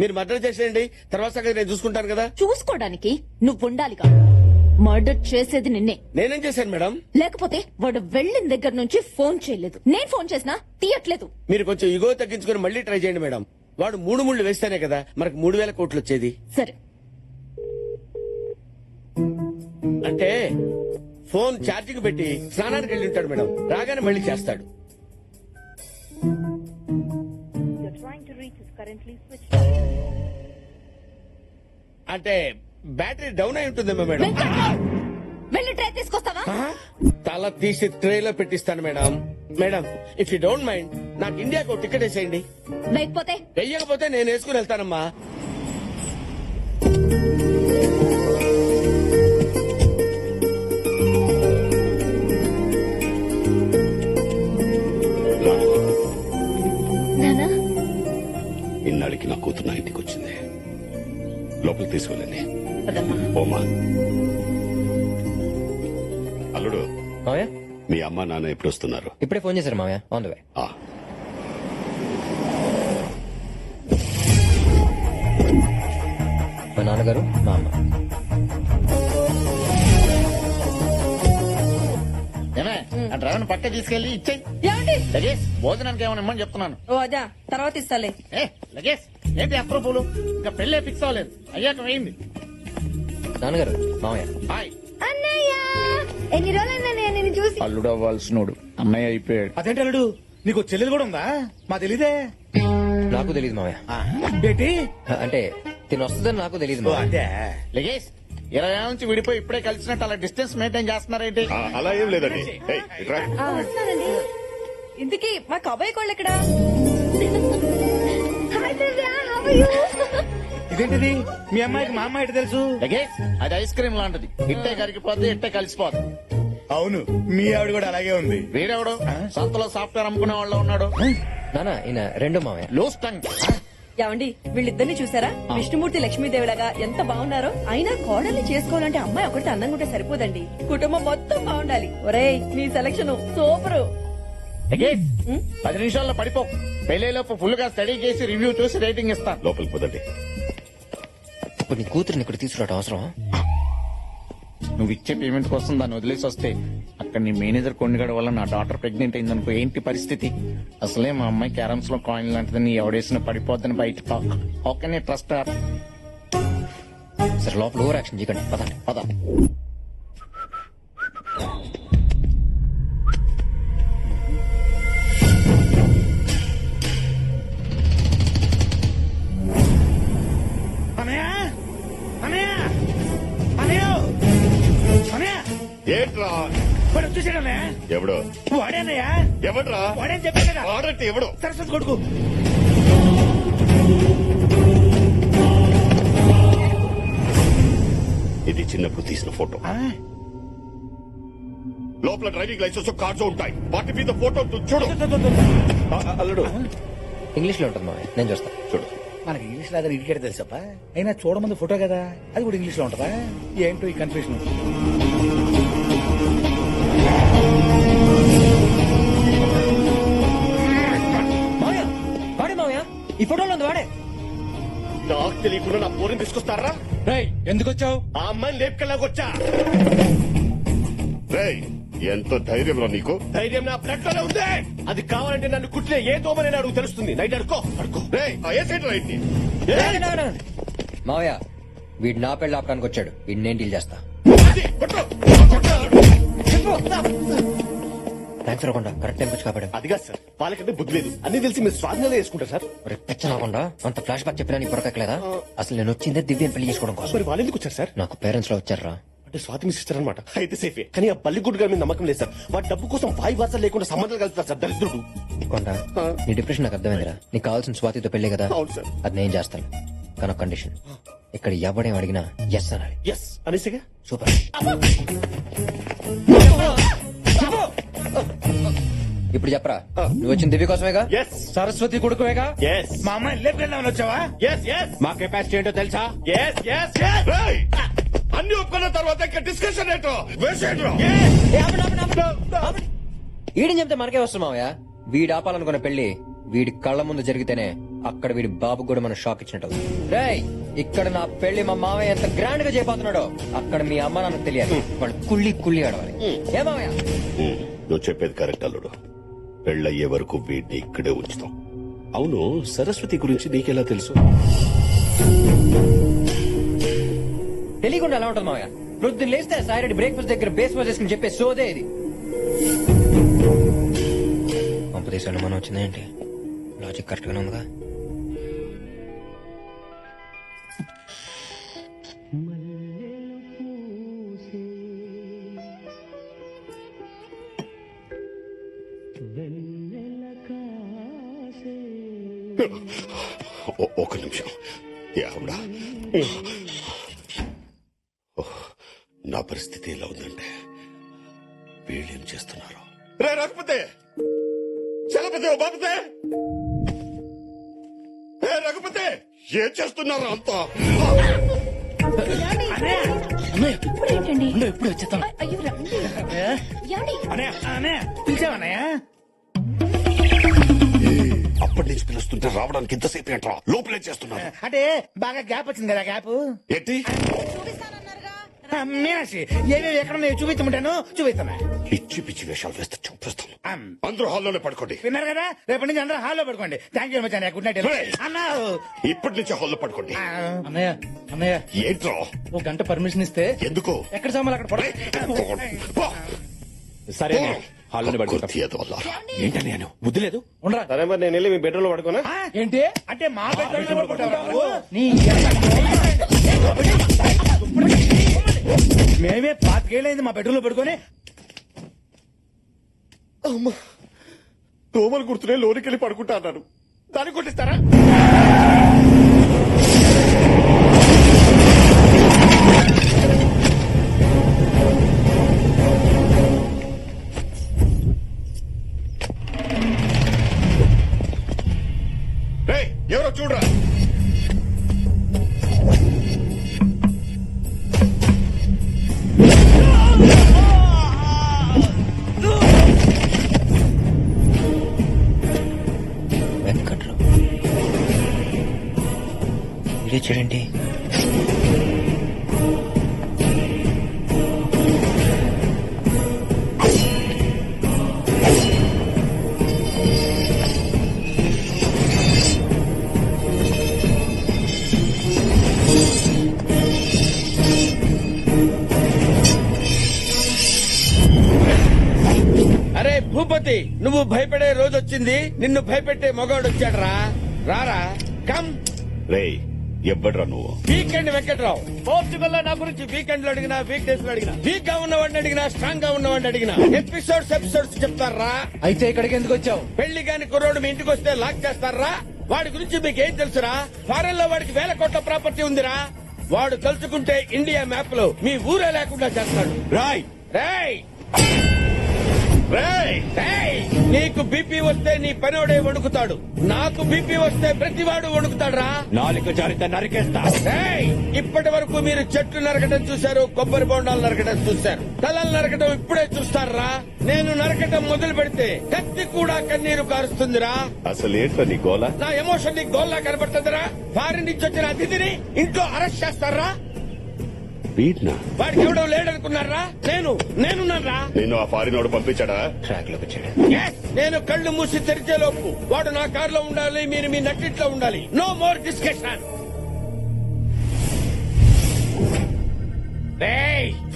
మీరు మర్డర్ చేసేయండి, తర్వాత సంగతి నేను చూసుకుంటాను కదా. చూసుకోవడానికి నువ్వు ఉండాలిగా. మర్డర్ చేసేది నిన్నే. నేనేం చేశాను మేడం? లేకపోతే వాడు వెళ్ళిన దగ్గర నుంచి ఫోన్ చేయలేదు. నేను ఫోన్ చేసినా తీయట్లేదు. మీరు కొంచెం ఇగో తగ్గించుకుని మళ్ళీ ట్రై చేయండి మేడం. వాడు 3 ముళ్ళు వేస్తేనే కదా మనకు 3000 కోట్లు వచ్చేది. సరే, అంటే ఫోన్ ఛార్జింగ్ పెట్టి స్నానానికి వెళ్ళి ఉంటాడు మేడం. రాగానే మళ్ళీ చేస్తాడు. అంటే బ్యాటరీ డౌన్ అయి ఉంటుందేమో మేడం. వెంకట్రావు, వెళ్ళి ట్రై తీసుకొస్తావా? తల తీసి ట్రేలో పెట్టిస్తాను madam. Madam, if you don't mind నాకు ఇండియాకు టికెట్ వేసేయండి. లేకపోతే వెయ్యకపోతే నేను వేసుకుని వెళ్తానమ్మా. నానా, ఇన్నాళ్ళకి నా కూతురు నా ఇంటికి వచ్చింది. లోపలికి తీసుకెళ్ళండి. పదమ్మా. ఓమా, అల్లుడు, మావయ్య మీ అమ్మ నాన్న ఎప్పుడు వస్తున్నారు? ఇప్పుడే ఫోన్ చేశారు మావయ్య, ఆన్ ద వే. ఆ, మా నాన్నగారు, మా అమ్మ. ఏమే ఆ డ్రైవర్ పక్క తీసుకెళ్లి ఇచ్చేయి. ఏమండి? లగేజ్ భోజనానికి ఏమైనా ఇమ్మని చెప్తున్నాను. ఓ అదా, తర్వాత ఇస్తాలే. ఏ లగేజ్ ఏంటి అప్రూపులు? ఇంకా పెళ్ళే ఫిక్స్ అవ్వలేదు, అయ్యాక వేయింది. నాన్నగారు, మావయ్య. హాయ్. అన్నయ్య, ఎన్ని రోజులైనా నేను చూసి. అల్లుడు అవ్వాల్సినోడు అన్నయ్య అయిపోయాడు. అదేంటి అల్లుడు, నీకు చెల్లెలు కూడా ఉందా? మా తెలీదే. నాకు తెలియదు మావయ్య. ఏంటి? అంటే తిని వస్తుందని నాకు తెలియదు ఓ, మావయ్య. అదే. లగేజ్ 20 ఏళ్ళ నుంచి విడిపోయి ఇప్పుడే కలిసినట్టు అలా డిస్టెన్స్ మెయింటైన్ చేస్తున్నారేంటి? ఆ, అలా ఏం లేదండి. ఏయ్, ఇట్రా. వస్తానండి. ఇంతకీ మా కబాయి కోళ్ళు ఎక్కడా? ఇదేంటిది? మీ అమ్మాయికి మా అమ్మాయి ఎటు తెలుసు? లగేజ్ అది ఐస్ క్రీమ్ లాంటిది, ఇట్టే కరిగిపోద్ది ఇట్టే కలిసిపోద్ది. అవును, మీ ఆవిడ కూడా అలాగే ఉంది. వీడెవడు సంతలో సాఫ్ట్వేర్ అమ్ముకునే వాళ్ళు ఉన్నాడు. నాన్న, ఈయన రెండో మావయ్య. Loose tongue. ఏమండి, వీళ్ళిద్దరిని చూసారా? విష్ణుమూర్తి లక్ష్మీదేవిలాగా ఎంత బాగున్నారో. అయినా కోడల్ని చేసుకోవాలంటే అమ్మాయి ఒకటి అందంగా ఉంటే సరిపోదండి, కుటుంబం మొత్తం బాగుండాలి. ఒరేయ్, నీ సెలక్షన్ సూపరు. లగేజ్ 10 నిమిషాల్లో పడిపో. పెళ్లిలోపు ఫుల్ గా స్టడీ చేసి రివ్యూ చూసి రేటింగ్ ఇస్తాను. లోపలికి పోదండి. ఇప్పుడు నీ కూతురిని ఇక్కడ తీసుకురావడం అవసరం? నువ్వు ఇచ్చే పేమెంట్ కోసం దాన్ని వదిలేసి వస్తే అక్కడ నీ మేనేజర్ కొండగడ వల్ల నా డాటర్ ప్రెగ్నెంట్ అయిందనుకో, ఏంటి పరిస్థితి? అసలే మా అమ్మాయి క్యారమ్స్ లో కాయిన్ లాంటిది, నీ ఎవడేసిన పడిపోద్దని బయట టాక్. Okay trust. సరే, లోపల ఓవర్ యాక్షన్ చేయకండి, పదండి. పద. అనయ్య, అనయ్య, అనయ్య, అనయ్య, ఏంట్రా? వాడు వచ్చేసాడు అన్నయ్య. ఎవడు? వాడేనయ్యా. ఎవడ్రా? వాడేని చెప్పాను కదా. వాడంటే ఎవడు? సరస్వతి కొడుకు. ఇది చిన్నప్పుడు తీసిన ఫోటో. ఆ, లోపల డ్రైవింగ్ లైసెన్స్ కార్డ్స్ ఉంటాయి, వాటి మీద ఫోటో చూడు. అల్లుడు, ఇంగ్లీష్ లో ఉంటుంది మావయ్య, నేను చూస్తా. చూడు. మనకి ఇంగ్లీష్ రాదని ఇడికేట తెలుసప్ప. అయినా చూడమంది ఫోటో కదా, అది కూడా ఇంగ్లీష్ లో ఉంటదా? ఏంటో ఈ కన్ఫ్యూషన్. మావయ్య, వాడే మావయ్య, ఈ ఫోటోలో ఉంది వాడే. నాకు తెలియకుండా నా పోరిని తీసుకొస్తారా? ఎందుకు వచ్చావు? ఆ అమ్మాయిని లేపుకెళ్ళాకొచ్చా. రేయ్, ఎంతో ధైర్యం రా నీకు. ధైర్యం నా బ్లడ్ లోనే ఉంది. అది కావాలంటే నన్ను కుట్టిన ఏ దోమని అడుగు తెలుస్తుంది. నైట్ అడుకో అడుకో. రేయ్, ఆ ఏ సైడ్ రైట్ ని? మావయ్య, వీడు నా పెళ్లి ఆపడానికి వచ్చాడు, వీడిని నేను డీల్ చేస్తా. థ్యాంక్స్ రాకుండా కరెక్ట్ టైం వచ్చి కాపాడు. అదిగా సార్, వాళ్ళకంటే బుద్ధి లేదు. అన్ని తెలిసి మీరు స్వాధీనంలో వేసుకుంటారు సార్. రాకుండా అంత ఫ్లాష్ బ్యాక్ చెప్పినా నీకు పొరకెక్కలేదా? అసలు నేను వచ్చిందే దివ్యని పెళ్లి చేసుకోవడం కోసం. మరి వాళ్ళు ఎందుకు వచ్చారు సార్? నాకు పేరెంట్స్ లో వచ్చారా? అంటే స్వాతి మీ సిస్టర్ అనమాట. అయితే సేఫే. కానీ ఆ బల్లిగుడ్డు గారి మీద నమ్మకం లేదు సార్. వాడి డబ్బు కోసం వాయి వార్త లేకుండా సంబంధాలు కలుపుతారు సార్, దరిద్రుడు. కొండ, నీ డిప్రెషన్ నాకు అర్థమైందిరా. నీకు కావాల్సిన స్వాతితో పెళ్లి కదా. అవును సార్. అది నేను చేస్తాను, కానీ కండిషన్. ఇక్కడ ఎవడేం అడిగినా ఎస్ అనాలి. ఎస్ అనేసిగా. సూపర్. ఇప్పుడు చెప్పరా, నువ్వు వచ్చిన దివ్య కోసమేగా? ఎస్ సరస్వతి కొడుకువేగా? ఎస్. మా అమ్మాయిని లేపుకెళ్దామని వచ్చావా? Yes yes. మా కెపాసిటీ ఏంటో తెలుసా? Yes yes yes. రేయ్, అన్ని ఒప్పుకున్న తర్వాత ఇంకా డిస్కషన్ ఏంటో? వేసేయండిరా. ఈడని చెప్తే మనకే వస్తుంది మావయ్య. వీడు ఆపాలనుకున్న పెళ్లి వీడి కళ్ళ ముందు జరిగితేనే అక్కడ వీడి బాబు కూడా మనం షాక్ ఇచ్చినట్టు రేయ్ ఇక్కడ నా పెళ్లి మా మామయ్య ఎంత గ్రాండ్ గా చేయబోతున్నాడో అక్కడ మీ అమ్మ నాన్నకు తెలియాలి వాళ్ళు కుళ్ళి కుళ్ళి ఆడవాలి ఏ మామయ్య నువ్వు చెప్పేది కరెక్ట్ అల్లుడు. పెళ్ళయ్యే వరకు వీడిని ఇక్కడే ఉంచుతాం. అవును, సరస్వతి గురించి నీకెలా తెలుసు? తెలియకుండా ఎలా ఉంటుంది మామయ్య ప్రొద్దున లేస్తే సాయిరెడ్డి బ్రేక్ఫాస్ట్ దగ్గర బేస్ వాష్ చేసుకుని చెప్పే సోదే ఇది పంపదేశాలు మనం వచ్చిందేంటి లాజిక్ కరెక్ట్ గానే ఉందిగా ఒక నిమిషం. యావుడా, నా పరిస్థితి ఎలా ఉందంటే వీళ్ళేం చేస్తున్నారు? రే రఘుపతి, చలపతి, ఓ బాపతే, ఏ రఘుపతి, ఏం చేస్తున్నారు అంతా? ఇప్పుడేంటండి ఇప్పుడు వచ్చేస్తాం. అయ్యో రండి. ఏమండి? పిలిచావన్నయ్య? అప్పటి నుంచి పిలుస్తుంటే రావడానికి ఇంతసేపు ఏంట్రా? లోపలే చేస్తున్నారు అంటే బాగా గ్యాప్ వచ్చింది కదా గ్యాప్. ఏంటి? మీనాక్షి ఏమేమి ఎక్కడ చూపించమంటాను చూపిస్తాను. పిచ్చి పిచ్చి వేషాలు వేస్తే చూపిస్తాను. అందరూ హాల్లోనే పడుకోండి. విన్నారు కదా, రేపటి నుంచి అందరూ హాల్లో పడుకోండి. థ్యాంక్ యూ మచ్ అన్నయ్య. గుడ్ నైట్ అన్నా. ఇప్పటి నుంచి హాల్లో పడుకోండి. అన్నయ్య అన్నయ్య ఏంట్రా? ఒక గంట పర్మిషన్ ఇస్తే ఎందుకు? ఎక్కడ సామాన్లు అక్కడ పడ సరే హాల్లోనే పడుకుంటాం. కుర్తీ ఎదవల్లా. ఏంటని నేను బుద్ధి లేదు. ఉండరా సరే మరి నేను వెళ్ళి మీ బెడ్రూమ్ లో పడుకోనా? ఏంటి అంటే మా బెడ్రూమ్ లో పడుకుంటావా నువ్వు? నీ మేమే 5 ఏళ్ళైంది మా బెడ్రూమ్ లో పడుకొని. అమ్మా దోమలు గుర్తునే లోనికి వెళ్ళి పడుకుంటా అన్నాను. దాన్ని కొట్టిస్తారా? ఎవరో చూడరా. వెంకట్రావు ఇదే చూడండి. అరే భూపతి, నువ్వు భయపడే రోజు వచ్చింది. నిన్ను భయపెట్టే మగాడు వచ్చాడు. రారా కమ్. రే ఎవ్వడ్రా నువ్వు? వీకెండ్ వెంకట్రావు. పోర్చుగల్ లో నా గురించి వీకెండ్ లో అడిగినా, వీక్ డేస్ లో అడిగినా, వీక్ గా ఉన్నవాడిని అడిగినా, స్ట్రాంగ్ గా ఉన్నవాడిని అడిగినా ఎపిసోడ్స్ చెప్తారా? అయితే ఇక్కడికి ఎందుకు వచ్చావు? పెళ్లి కాని కుర్రోడు మీ ఇంటికి వస్తే లాక్ చేస్తారా? వాడి గురించి మీకేం తెలుసురా? ఫారెన్ లో వాడికి 1000 కోట్ల ప్రాపర్టీ ఉందిరా. వాడు తలుచుకుంటే ఇండియా మ్యాప్ లో మీ ఊరే లేకుండా చేస్తాడు. రాయ్ రేయ్ రేయ్ రేయ్, నీకు బీపీ వస్తే నీ పనోడే వణుకుతాడు. నాకు బీపీ వస్తే ప్రతివాడు వణుకుతాడ్రా. నాలుగు జారిత నరికేస్తా. ఇప్పటి వరకు మీరు చెట్లు నరకడం చూశారు, కొబ్బరి బొండాలు నరకడం చూశారు, తలలు నరకడం ఇప్పుడే చూస్తారా? నేను నరకడం మొదలు పెడితే కత్తి కూడా కన్నీరు కారుస్తుందిరా. అసలు ఏంట్రా నీ గోల? నా ఎమోషన్ నీ గోల్లా కనబడుతుందిరా. ఫారిన్ నుంచి వచ్చిన అతిథిని ఇంట్లో అరెస్ట్ చేస్తారా? వీడ్నా? వాడికి ఎవడో లేడనుకున్నారా? నేనున్నారా? నిన్ను ఆ ఫారినోడు పంపించాడా? ట్రాక్ లోకి వచ్చాడు. Yes, నేను కళ్ళు మూసి తెరిచే లోపు వాడు నా కారులో ఉండాలి, మీరు మీ నట్టిట్లో ఉండాలి. No more discussion.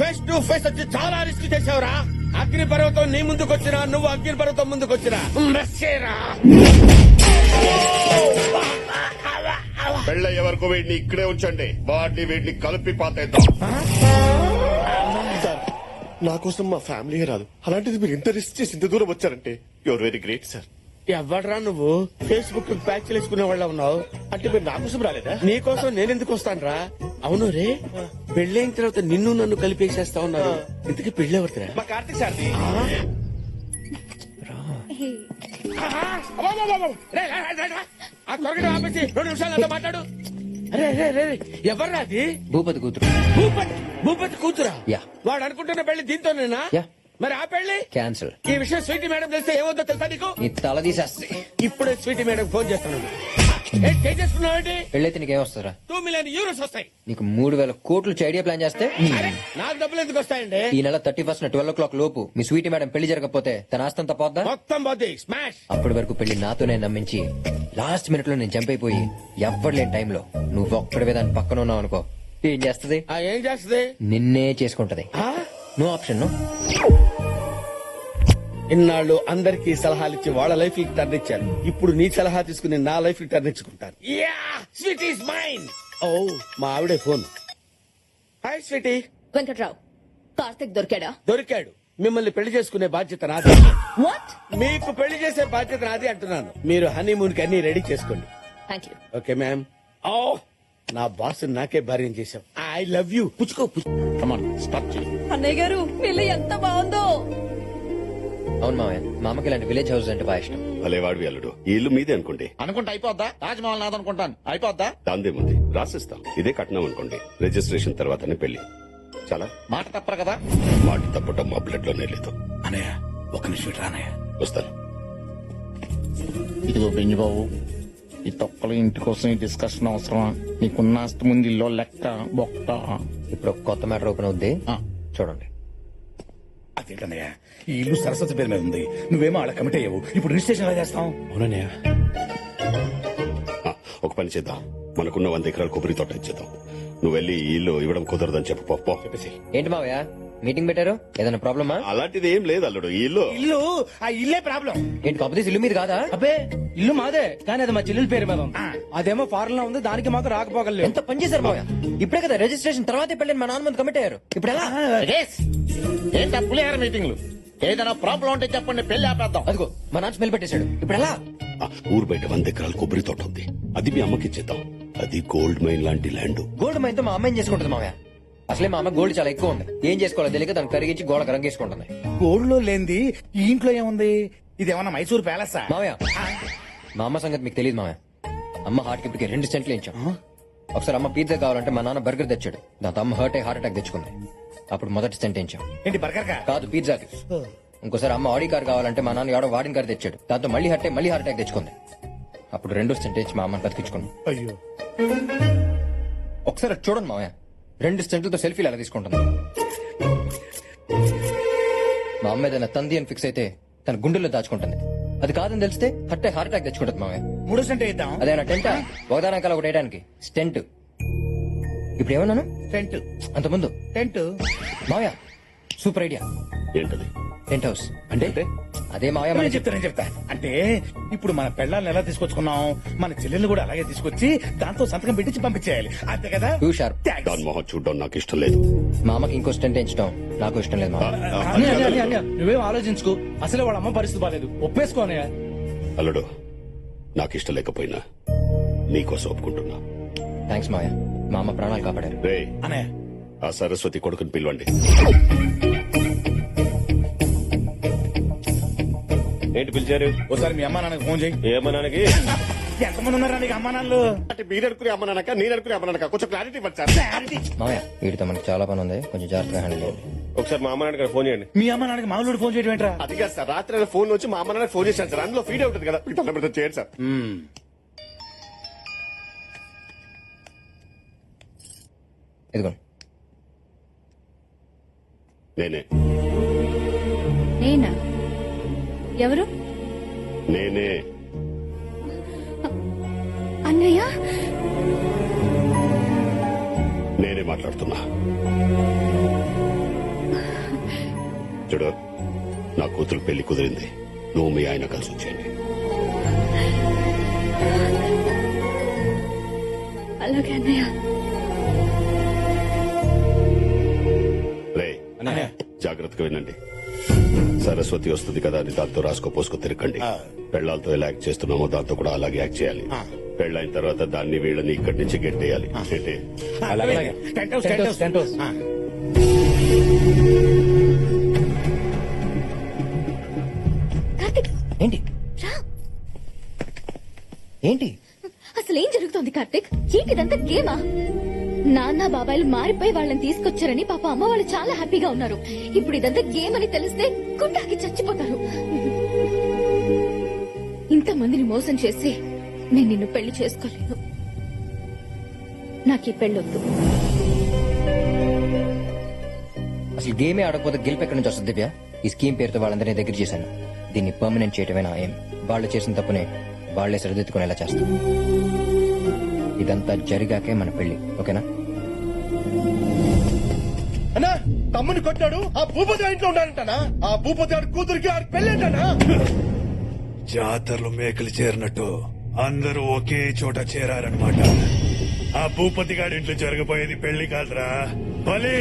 Face to face వచ్చి చాలా రిస్క్ చేసావురా. అగ్ని పర్వతం నీ ముందుకొచ్చినా, నువ్వు అగ్ని పర్వతం ముందుకొచ్చినా మెస్సేరా. పెళ్ళయ్యే వరకు వీడిని ఇక్కడే ఉంచండి. వీడిని కలిపి పాతేద్దాం. సార్ నా కోసం మా ఫ్యామిలీ రాదు, అలాంటిది మీరు ఇంత రిస్క్ చేసి ఇంత దూరం వచ్చారంటే యువర్ వెరీ గ్రేట్ సార్. ఎవడ్రా నువ్వు? ఫేస్బుక్ ప్యాచ్ వేసుకునే వాళ్ళ ఉన్నావు. అంటే మీరు నా కోసం రాలేదా? నీకోసం నేనెందుకు వస్తానురా? అవును రే, పెళ్ళైన తర్వాత నిన్ను నన్ను కలిపేసేస్తా ఉన్నారు. ఇంతకీ పెళ్ళెవరిదిరా? మా కార్తీక్ సార్. ఆ త్వరగా ఆపేసి 2 నిమిషాలు నాతో మాట్లాడు. అరే రే రే రే, ఎవర్రా అది? భూపతి కూతురు. భూపతి కూతురా? యా. వాడు అనుకుంటున్న పెళ్లి దీంతోనేనా? యా. మరి ఆ పెళ్లి క్యాన్సిల్. ఈ విషయం స్వీటీ మేడం తెలిస్తే ఏమవుతుందో తెలుసా నీకు? నీ తల తీసేస్తే ఇప్పుడే స్వీటీ మేడం ఫోన్ చేస్తున్నాడు. చేసుకున్నావు పెళ్ళైతే నీకేం వస్తుందిరా? 2 మిలియన్ యూరోస్ వస్తాయి. నీకు 3,000 కోట్లు ఐడియా ప్లాన్ చేస్తే అరే, నాకు డబ్బులు ఎందుకు వస్తాయండి? ఈ నెల 31 12 లోపు మీ స్వీటీ మేడం పెళ్లి జరగకపోతే తన ఆస్తంతా పోద్దా? మొత్తం పోతే స్మాష్. అప్పటి వరకు పెళ్లి నాతోనే నమ్మించి లాస్ట్ మినిట్ లో నేను చంపైపోయి ఎవ్వరు లేని టైంలో నువ్వు ఒక్కడివే దాని పక్కన ఉన్నావు అనుకో, ఏం చేస్తది? ఏం చేస్తుంది? నిన్నే చేసుకుంటది. No option. నో. ఇన్నాళ్ళు అందరికీ సలహాలు ఇచ్చి వాళ్ళ లైఫ్ కి టర్న్ ఇచ్చాను. ఇప్పుడు నీ సలహా తీసుకుని నా లైఫ్ కి టర్న్ ఇచ్చుకుంటాను. Sweet is mine. ఓ, మా ఆవిడే phone. Hi sweetie. Venkatrao, Karthik దొరికాడా? దొరికాడు. మిమ్మల్ని పెళ్లి చేసుకునే బాధ్యత నాది. వాట్? మీకు పెళ్లి చేసే బాధ్యత నాది అంటున్నాను. మీరు హనీమూన్ కి అన్ని రెడీ చేసుకోండి. Thank you. Okay ma'am. Oh, నా బాస్ నాకే భార్యం చేశాం. I love you. పుచ్చుకో. కమాన్ స్టార్ట్ చేయి. అన్నయ్య గారు పిల్ల ఎంత బాగుందో. అవును మామయ్య, మా అమ్మకి ఇలాంటి విలేజ్ హౌస్ అంటే బాగా ఇష్టం. భలే వాడివి అల్లుడు. ఈ ఇల్లు మీదే అనుకోండి. అనుకుంటే అయిపోద్దా? తాజ్మహల్ నాదనుకుంటాను. అయిపోద్దా? దాందేముంది, రాసిస్తాం. ఇదే కట్నం అనుకోండి. రిజిస్ట్రేషన్ తర్వాతనే పెళ్లి. చాలా మాట తప్పరు కదా? మాట తప్పటం మా బ్లడ్ లోనే లేదు. అన్నయ్య ఒక నిమిషం రానయ్య. వస్తాను. ఇదిగో బెంజి బాబు, ఈ తొక్కల ఇంటి కోసం ఈ డిస్కషన్ అవసరమా? నీకున్న ఆస్తి ముందు ఇల్లు లెక్క బొక్క. ఇప్పుడు ఒక కొత్త మ్యాటర్ ఓపెన్ అవుద్ది, ఆ. చూడండి. అదేంటన్నయ్య, ఈ ఇల్లు సరస్వతి పేరు మీద ఉంది. నువ్వేమో అలా కమిట్ అయ్యావు. ఇప్పుడు రిజిస్ట్రేషన్ ఎలా చేస్తాం? అవునన్నయ్య. ఒక పని చేద్దాం, మనకున్న 100 ఎకరాల కొబ్బరి తోట ఇచ్చేద్దాం. నువ్వు వెళ్ళి ఈ ఇల్లు ఇవ్వడం కుదరదని చెప్పు. పో. చెప్పేసి. ఏంటి మావయ్య మీటింగ్ పెట్టారు? ఏదైనా ప్రాబ్లమా? అలాంటిది ఏం లేదు అల్లుడు. ఈ ఇల్లు ఇల్లు ఆ ఇల్లే ప్రాబ్లం. ఏంటి కాకపోతే ఇల్లు మీద కాదా? అబ్బే ఇల్లు మాదే, కానీ అది మా చెల్లెల పేరు మీద ఉంది. అదేమో ఫారెన్ లో ఉంది, దానికి మాకు రాకపోగలేదు. ఎంత పని చేశారు మావయ్య? ఇప్పుడే కదా రిజిస్ట్రేషన్ తర్వాతే పెళ్ళని మా నాన్న ముందు కమిట్ అయ్యారు. ఇప్పుడు ఎలా? ఏంటా పులిహార మీటింగ్లు? ఏదైనా ప్రాబ్లం ఉంటే చెప్పండి, పెళ్లి ఆపేద్దాం. అదిగో మా నాన్న స్మెల్ పెట్టేశాడు. ఇప్పుడు ఎలా? ఊరు బయట 100 ఎకరాల కొబ్బరి తోట ఉంది. అది మీ అమ్మకి ఇచ్చేద్దాం. అది గోల్డ్ మైన్ లాంటి ల్యాండ్. గోల్డ్ మైన్ తో మా అమ్మాయిని చేసుకుంటుంది మావయ్య. అసలే మా అమ్మ గోల్డ్ చాలా ఎక్కువ ఉంది. ఏం చేసుకోవాలో తెలియక దాన్ని కరిగించి గోడకు రంగేసుకుంటుంది. గోల్డ్ లో లేనిది ఈ ఇంట్లో ఏముంది? ఇదేమన్నా మైసూర్ ప్యాలెస్? మావయ్య, మా అమ్మ సంగతి మీకు తెలియదు మావయ్య. అమ్మ హార్ట్ కి 2 సెంట్లు ఇచ్చాం. ఒకసారి అమ్మ పిజ్జా కావాలంటే మా నాన్న బర్గర్ తెచ్చాడు. దాంతో అమ్మ హార్ట్ అటాక్ తెచ్చుకుంది. అప్పుడు మొదటి సెంట్ ఇచ్చాం. ఏంటి బర్గర్ కా? కాదు, పిజ్జాకి. ఇంకోసారి అమ్మ ఆడి కార్ కావాలంటే మా నాన్న ఎవడో వాడిన కార్ తెచ్చాడు. దాంతో మళ్ళీ హార్ట్ అటాక్ తెచ్చుకుంది. అప్పుడు 2 సెంట్ ఇచ్చి మా అమ్మని బతికించుకున్నాం. అయ్యో, ఒకసారి అటు చూడండి మావయ్య, 2 సెంట్లతో సెల్ఫీలు ఎలా తీసుకుంటుంది. మా అమ్మ ఏదైనా తంది అని ఫిక్స్ అయితే తన గుండెల్లో దాచుకుంటుంది. అది కాదని తెలిస్తే హార్ట్ అటాక్ తెచ్చుకుంటుంది మావయ్య. 3 సెంట్ ఇద్దాం. అదేనా టెంటా? ఒకదానకాల ఒకటి వేయడానికి స్టెంట్. ఇప్పుడు ఏమన్నాను? టెంట్. అంతకుముందు టెంట్. మావయ్య సూపర్ ఐడియా. ఏంటది? టెంట్ హౌస్ అంటే అదే మావయ్య నేను మనం చెప్తా. అంటే ఇప్పుడు మన పెళ్ళాలను ఎలా తీసుకొచ్చుకున్నాం, మన చెల్లెల్ని కూడా అలాగే తీసుకొచ్చి దాంతో సంతకం పెట్టించి పంపించేయాలి. అంతే కదా? Two sharp. Thanks. దాని మొహం చూడడం నాకు ఇష్టం లేదు. మా అమ్మకి ఇంకో స్టెంట్ ఎంచడం నాకు ఇష్టం లేదు మావయ్య. అన్నయ్య నువ్వేం ఆలోచించుకో, అసలే వాళ్ళ అమ్మ పరిస్థితి బాలేదు. ఒప్పేసుకో అన్నయ్య. అల్లుడు, నాకు ఇష్టం లేకపోయినా నీకోసం ఒప్పుకుంటున్నా. థ్యాంక్స్ మావయ్య, మా అమ్మ ప్రాణాలు కాపాడారు. రే, అన్నయ్య ఆ సరస్వతి కొడుకుని పిలవండి. ఏంటి పిలిచారు? ఒకసారి మీ అమ్మా నాన్నకి ఫోన్ చేయి. ఏమన్నానికి? ఎంతమంది ఉన్నారా నీకు అమ్మా నాన్నలు? అంటే మీరు అనుకునే అమ్మనక, నేను అనుకునే అమ్మనక, కొంచెం క్లారిటీ ఇవ్వండి. మావయ్య వీటితో మనకి చాలా పని ఉంది, కొంచెం జాగ్రత్తగా హ్యాండిల్ చేయండి. ఒకసారి మా అమ్మ నాన్నకి ఫోన్ చేయండి. మీ అమ్మా నాన్నకి మామూలు ఫోన్ చేయడం ఏంట్రా? అది కాదు సార్, రాత్రి ఫోన్ వచ్చి మా అమ్మ నాన్న ఫోన్ చేశాను సార్. అందులో ఫీడ్ అవుతుంది కదా, మీకు తొందర పెడితే చేయండి సార్. ఇదిగోండి. నేనే నేనా? ఎవరు? నేనే అన్నయ్య. నేనే మాట్లాడుతున్నా. చూడు, నా కూతురు పెళ్లి కుదిరింది. నువ్వు మీ ఆయన కలిసి వచ్చేయండి. అలాగే అన్నయ్య. రే, జాగ్రత్తగా వినండి. సరస్వతి వస్తుంది కదా అని దాంతో రాసుకో పోసుకో తిరగండి. పెళ్లాలతో ఎలా యాక్ట్ చేస్తున్నామో దాంతో కూడా అలాగే యాక్ట్ చేయాలి. పెళ్ళైన తర్వాత దాన్ని వీళ్ళని ఇక్కడి నుంచి గెట్టేయాలి. Tent house, tent house, tent house. Karthik, ఏంటి రా. ఏంటి? అసలు ఏం జరుగుతోంది కార్తిక్? ఏంటిదంతా గేమా? నాన్న బాబాయిలు మారిపోయి వాళ్ళని తీసుకొచ్చారని పాప అమ్మ వాళ్ళు చాలా హ్యాపీగా ఉన్నారు. ఇప్పుడు ఇదంతా గేమ్ అని తెలిస్తే గుండాకి చచ్చిపోతారు. ఇంతమందిని మోసం చేసి నేను నిన్ను పెళ్లి చేసుకోలేను. నాకు ఈ పెళ్ళొద్దు. అసలు గేమే ఆడకపోతే గెలుపు ఎక్కడి నుంచి వస్తుంది దివ్య? ఈ స్కీమ్ పేరుతో వాళ్ళందరినీ దగ్గర చేశాను. దీన్ని పర్మనెంట్ చేయటమే నా ఏం. వాళ్ళు చేసిన తప్పునే వాళ్లే సరిదిద్దుకునేలా చేస్తాం. ఇదంతా జరిగాకే మన పెళ్లి, ఓకేనా? అన్నా తమ్ముని కొట్టాడు, ఆ భూపతి ఇంట్లో ఉన్నాడంటనా? ఆ భూపతి గారి కూతురికి ఆ పెళ్ళేంటనా? జాతరలో మేకలు చేరినట్టు అందరూ ఒకే చోట చేరారనమాట. ఆ భూపతి గారి ఇంట్లో జరగబోయేది పెళ్లి కాదురా, బలి.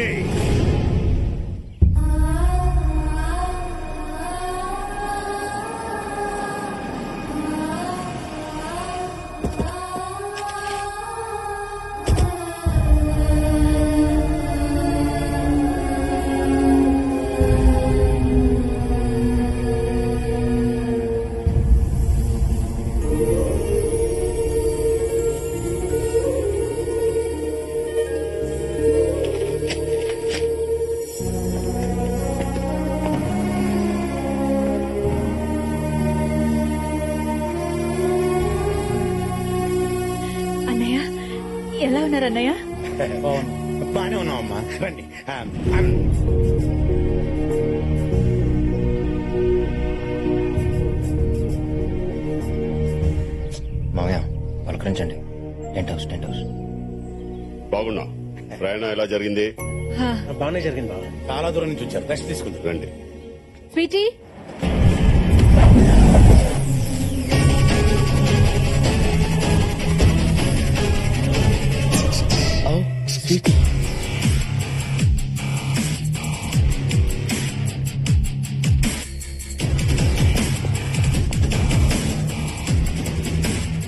అన్నయ్య ఎలా ఉన్నారు అన్నయ్య? బానే ఉన్నావమ్మా, రండి. మామయ్య పలకరించండి. Tent house. బాగున్నా. ప్రయాణం ఎలా జరిగింది? బాగానే జరిగింది బాబు. చాలా దూరం నుంచి వచ్చారు, రెస్ట్ తీసుకుంటారు. రండి. స్వీటీ,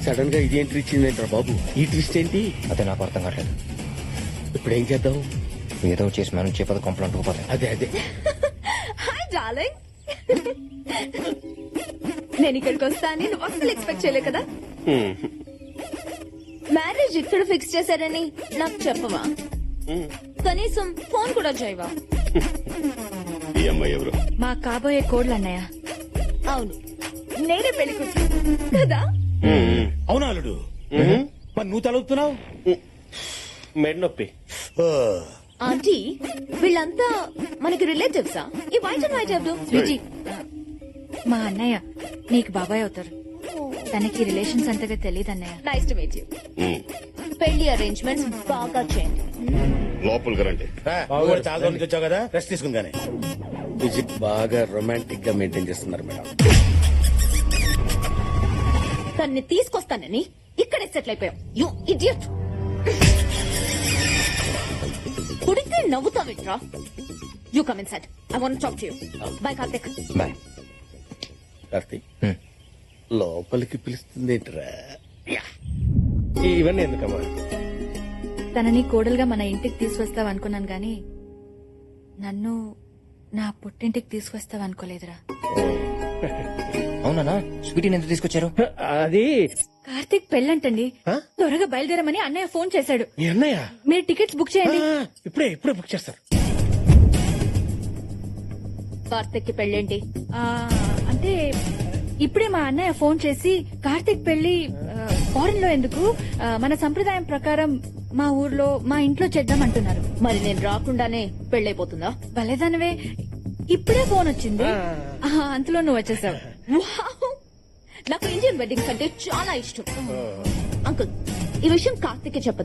సడన్ గా ఇది ఎంట్రీ ఇచ్చిందంటారా బాబు? ఈ ట్విస్ట్ ఏంటి? అదే నాకు అర్థం కావట్లేదు. ఇప్పుడు ఏం చేద్దాం? ఏదో చేసి మనం చేపద కంప్లైంట్ పోతాయి. అదే హాయ్ డార్లింగ్. నేను ఇక్కడికి వస్తానని నువ్వు అసలు ఎక్స్పెక్ట్ చేయలే కదా. మ్యారేజ్ ఇక్కడ ఫిక్స్ చేశారని నాకు చెప్పవా? కనీసం ఫోన్ కూడా చేయవా? ఈ అమ్మాయి ఎవరు? మా కాబోయే కోడ్లు అన్నయ్య. అవును, నేనే పెళ్లి కూతురు కదా. అవునా అల్లుడు? మరి నువ్వు తలుపుతున్నావు? మెడ నొప్పి. ఆంటీ, వీళ్ళంతా మనకి రిలేటివ్సా? ఈ వైట్ అండ్ వైట్ ఎవరు? స్వీటీ, మా అన్నయ్య నీకు బాబాయ్ అవుతారు. తనకి రిలేషన్స్ అంతగా తెలియదు అన్నయ్య. Nice to meet you. Um. పెళ్లి అరేంజ్మెంట్స్ బాగా చేయండి. లోపలికి రండి. నువ్వు కూడా చాలా దూరం నుంచి వచ్చావు కదా, రెస్ట్ తీసుకుందానే. బాగా రొమాంటిక్ గా మెయింటైన్ చేస్తున్నారు మేడం. తన్ని తీసుకొస్తానని ఇక్కడే సెటిల్ అయిపోయాం. You idiot. కుడితే నవ్వుతావిట్రా. You come inside. I want talk to you. Bye Karthik. Bye. Karthik, లోపలికి పిలుస్తుంది ఏంట్రా? ఇవన్నీ ఎందుకమ్మా? తనని కోడలుగా మన ఇంటికి తీసుకొస్తావు అనుకున్నాను గాని నన్ను నా పుట్టింటికి తీసుకొస్తావు అనుకోలేదురా. అవునా? స్వీటీని ఎంత తీసుకొచ్చారు? అది కార్తిక్ పెళ్ళంటండి. త్వరగా బయలుదేరమని అన్నయ్య ఫోన్ చేశాడు. మీ అన్నయ్య? మీరు టికెట్స్ బుక్ చేయండి. ఇప్పుడే బుక్ చేస్తారు. కార్తిక్ కి పెళ్ళేంటి? అంటే ఇప్పుడే మా అన్నయ్య ఫోన్ చేసి కార్తిక్ పెళ్లి ఫారెన్ లో ఎందుకు, మన సంప్రదాయం ప్రకారం మా ఊర్లో మా ఇంట్లో చేద్దాం అంటున్నారు. మరి నేను రాకుండానే పెళ్ళైపోతుందా? భలేదానివే, ఇప్పుడే ఫోన్ వచ్చింది. అంతలో నువ్వు వచ్చేసావు. వావ్! నాకు ఇండియన్ వెడ్డింగ్స్ అంటే చాలా ఇష్టం. అంకుల్, ఈ విషయం కార్తిక్ చెప్పదు.